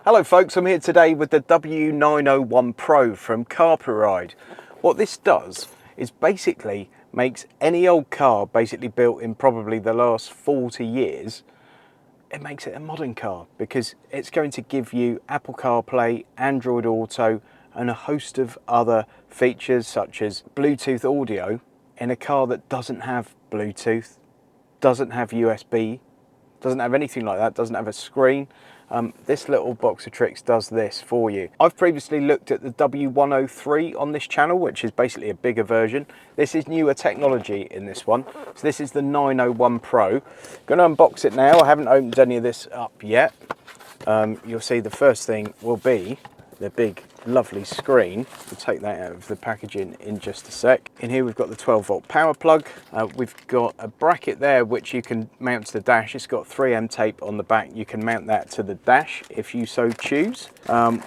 Hello folks, I'm here today with the W901 Pro from Carpuride. What this does is basically makes any old car basically built in probably the last 40 years, it makes it a modern car because it's going to give you Apple CarPlay, Android Auto and a host of other features such as Bluetooth audio in a car that doesn't have Bluetooth, doesn't have USB, doesn't have anything like that, doesn't have a screen. This little box of tricks does this for you. I've previously looked at the W103 on this channel, which is basically a bigger version. This is newer technology in this one. So this is the 901 Pro. Going to unbox it now. I haven't opened any of this up yet. You'll see the first thing will be the big lovely screen. We'll take that out of the packaging in just a sec. In here we've got the 12-volt power plug. We've got a bracket there which you can mount to the dash. It's got 3M tape on the back. You can mount that to the dash if you so choose.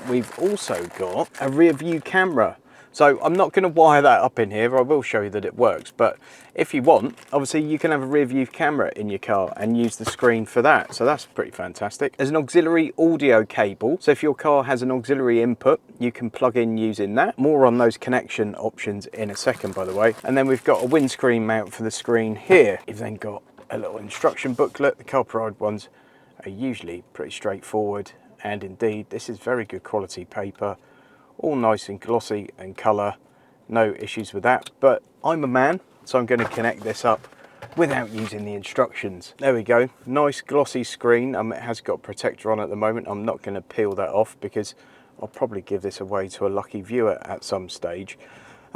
We've also got a rear view camera. So I'm not going to wire that up in here. I will show you that it works, but if you want, obviously you can have a rear view camera in your car and use the screen for that. So that's pretty fantastic. There's an auxiliary audio cable. So if your car has an auxiliary input, you can plug in using that. More on those connection options in a second, by the way. And then we've got a windscreen mount for the screen here. You've then got a little instruction booklet. The Carpuride ones are usually pretty straightforward. And indeed, this is very good quality paper. All nice and glossy and colour, no issues with that. But I'm a man, so I'm going to connect this up without using the instructions. There we go, nice glossy screen. It has got a protector on at the moment. I'm not going to peel that off because I'll probably give this away to a lucky viewer at some stage.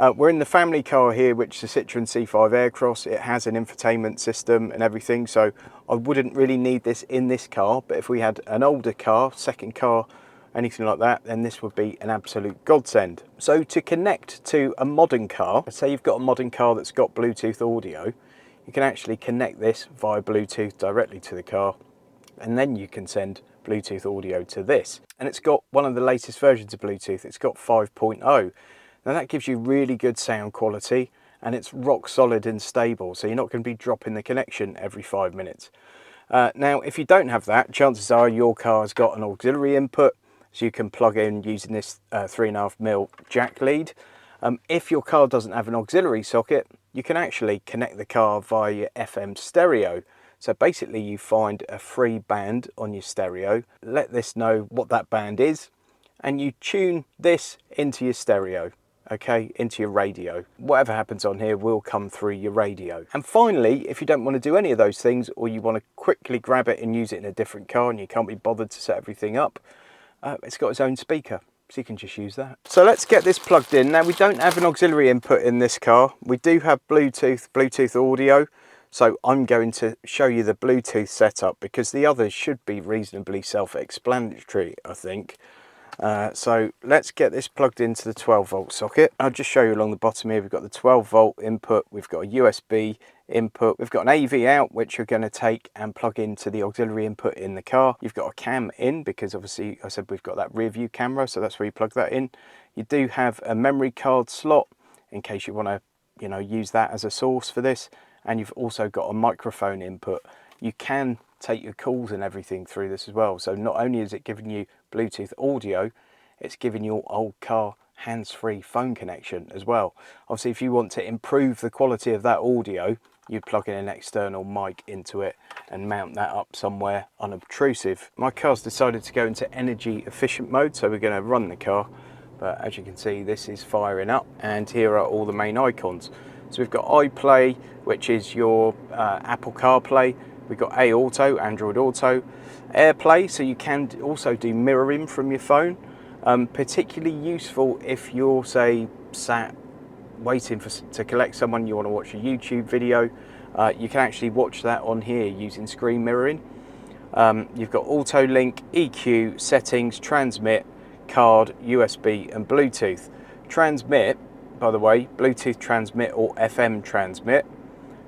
We're in the family car here, which is a Citroen C5 Aircross. It has an infotainment system and everything, so I wouldn't really need this in this car. But if we had an older car, second car, anything like that, then this would be an absolute godsend. So to connect to a modern car, let's say you've got a modern car that's got Bluetooth audio, you can actually connect this via Bluetooth directly to the car, and then you can send Bluetooth audio to this. And it's got one of the latest versions of Bluetooth. It's got 5.0. Now that gives you really good sound quality, and it's rock solid and stable, so you're not going to be dropping the connection every 5 minutes. Now, if you don't have that, chances are your car's got an auxiliary input, so you can plug in using this 3.5mm jack lead. If your car doesn't have an auxiliary socket, you can actually connect the car via your FM stereo. So basically you find a free band on your stereo, let this know what that band is, and you tune this into your stereo, okay, into your radio. Whatever happens on here will come through your radio. And finally, if you don't want to do any of those things, or you want to quickly grab it and use it in a different car and you can't be bothered to set everything up, it's got its own speaker, so you can just use that. So let's get this plugged in. Now, we don't have an auxiliary input in this car. We do have Bluetooth audio. So I'm going to show you the Bluetooth setup because the others should be reasonably self-explanatory, I think. So let's get this plugged into the 12-volt socket. I'll just show you along the bottom here. We've got the 12-volt input, we've got a USB input, we've got an AV out which you're going to take and plug into the auxiliary input in the car. You've got a cam in because obviously I said we've got that rear view camera, so that's where you plug that in. You do have a memory card slot in case you want to, you know, use that as a source for this, and you've also got a microphone input. You can take your calls and everything through this as well. So not only is it giving you Bluetooth audio, it's giving your old car hands-free phone connection as well. Obviously, if you want to improve the quality of that audio, you plug in an external mic into it and mount that up somewhere unobtrusive. My car's decided to go into energy efficient mode, so we're going to run the car. But as you can see, this is firing up, and here are all the main icons. So we've got iPlay, which is your Apple CarPlay. We've got Auto, Android Auto, AirPlay, so you can also do mirroring from your phone. Particularly useful if you're, say, sat waiting to collect someone, you want to watch a YouTube video. You can actually watch that on here using screen mirroring. You've got Auto Link, EQ, Settings, Transmit, Card, USB and Bluetooth. Transmit, by the way, Bluetooth transmit or FM transmit.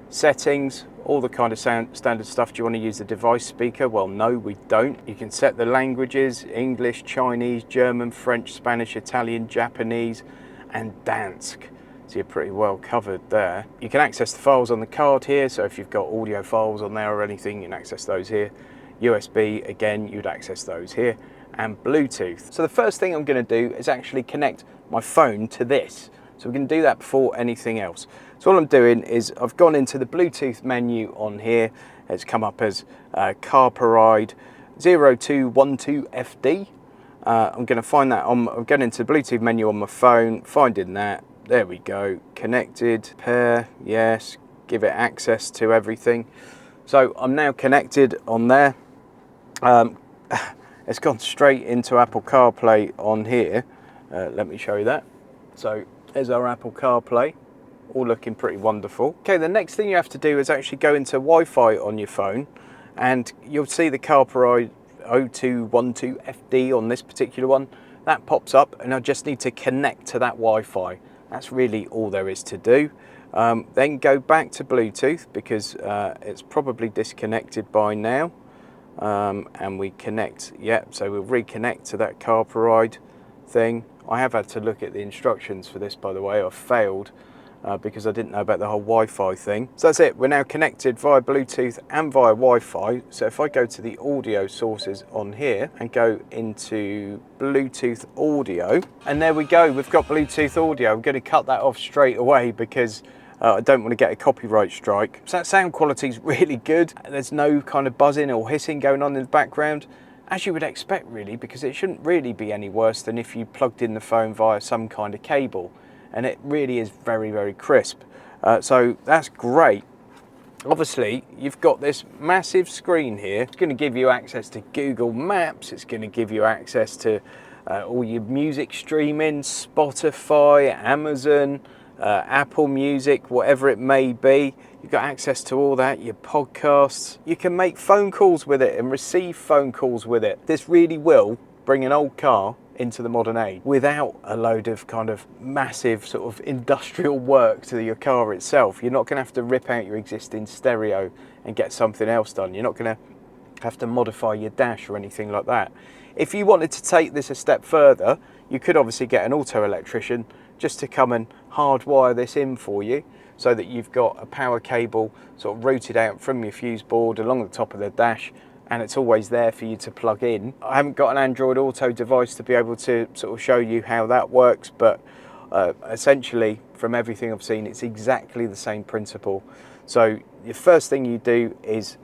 Settings, all the kind of standard stuff. Do you want to use the device speaker? Well, no, we don't. You can set the languages: English, Chinese, German, French, Spanish, Italian, Japanese and Dansk. So you're pretty well covered there. You can access the files on the card here, so if you've got audio files on there or anything, you can access those here. USB, again, you'd access those here. and Bluetooth. So the first thing I'm going to do is actually connect my phone to this. So we're going to do that before anything else. So all I'm doing is I've gone into the Bluetooth menu on here. It's come up as Carpuride W901 Pro. I'm going to find that I'm going into the Bluetooth menu on my phone, finding that. There we go. Connected, pair, yes. Give it access to everything. So I'm now connected on there. It's gone straight into Apple CarPlay on here. Let me show you that. So there's our Apple CarPlay, all looking pretty wonderful. Okay, the next thing you have to do is actually go into Wi-Fi on your phone, and you'll see the Carpuride W901 Pro on this particular one. That pops up, and I just need to connect to that Wi-Fi. That's really all there is to do. Then go back to Bluetooth, because it's probably disconnected by now. And we connect, so we'll reconnect to that Carpuride thing. I have had to look at the instructions for this, by the way. I failed because I didn't know about the whole Wi-Fi thing. So that's it, we're now connected via Bluetooth and via Wi-Fi. So if I go to the audio sources on here and go into Bluetooth audio, and there we go, we've got Bluetooth audio. I'm going to cut that off straight away because I don't want to get a copyright strike. So that sound quality is really good. There's no kind of buzzing or hissing going on in the background, as you would expect really, because it shouldn't really be any worse than if you plugged in the phone via some kind of cable. And it really is very, very crisp. So that's great. Obviously, you've got this massive screen here. It's going to give you access to Google Maps. It's going to give you access to all your music streaming, Spotify, Amazon, Apple Music, whatever it may be. You've got access to all that, your podcasts. You can make phone calls with it and receive phone calls with it. This really will bring an old car into the modern age without a load of kind of massive sort of industrial work to your car itself. You're not going to have to rip out your existing stereo and get something else done. You're not going to have to modify your dash or anything like that. If you wanted to take this a step further, you could obviously get an auto electrician just to come and hardwire this in for you, so that you've got a power cable sort of routed out from your fuse board along the top of the dash, and it's always there for you to plug in. I haven't got an Android Auto device to be able to sort of show you how that works, but essentially from everything I've seen, it's exactly the same principle. So the first thing you do is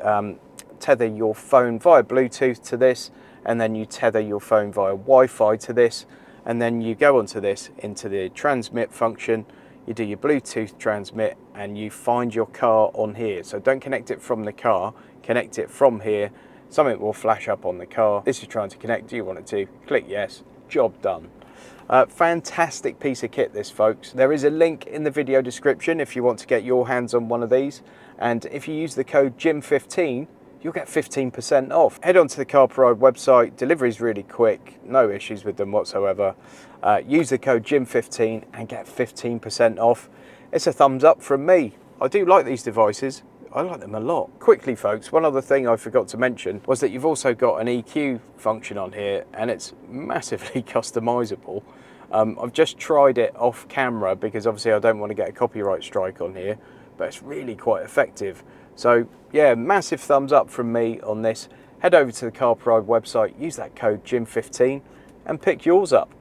tether your phone via Bluetooth to this, and then you tether your phone via Wi-Fi to this, and then you go onto this into the transmit function. You do your Bluetooth transmit and you find your car on here. So don't connect it from the car, connect it from here. Something will flash up on the car. This is trying to connect. Do you want it to? Click yes, job done. Fantastic piece of kit this, folks. There is a link in the video description if you want to get your hands on one of these. And if you use the code JIM15, you'll get 15% off. Head on to the Carpuride website. Delivery is really quick, no issues with them whatsoever. Use the code JIM15 and get 15% off. It's a thumbs up from me. I do like these devices. I like them a lot. Quickly, folks, one other thing I forgot to mention was that you've also got an EQ function on here, and it's massively customizable. I've just tried it off camera because obviously I don't want to get a copyright strike on here, but it's really quite effective. So yeah, massive thumbs up from me on this. Head over to the Carpuride website, use that code JIM15 and pick yours up.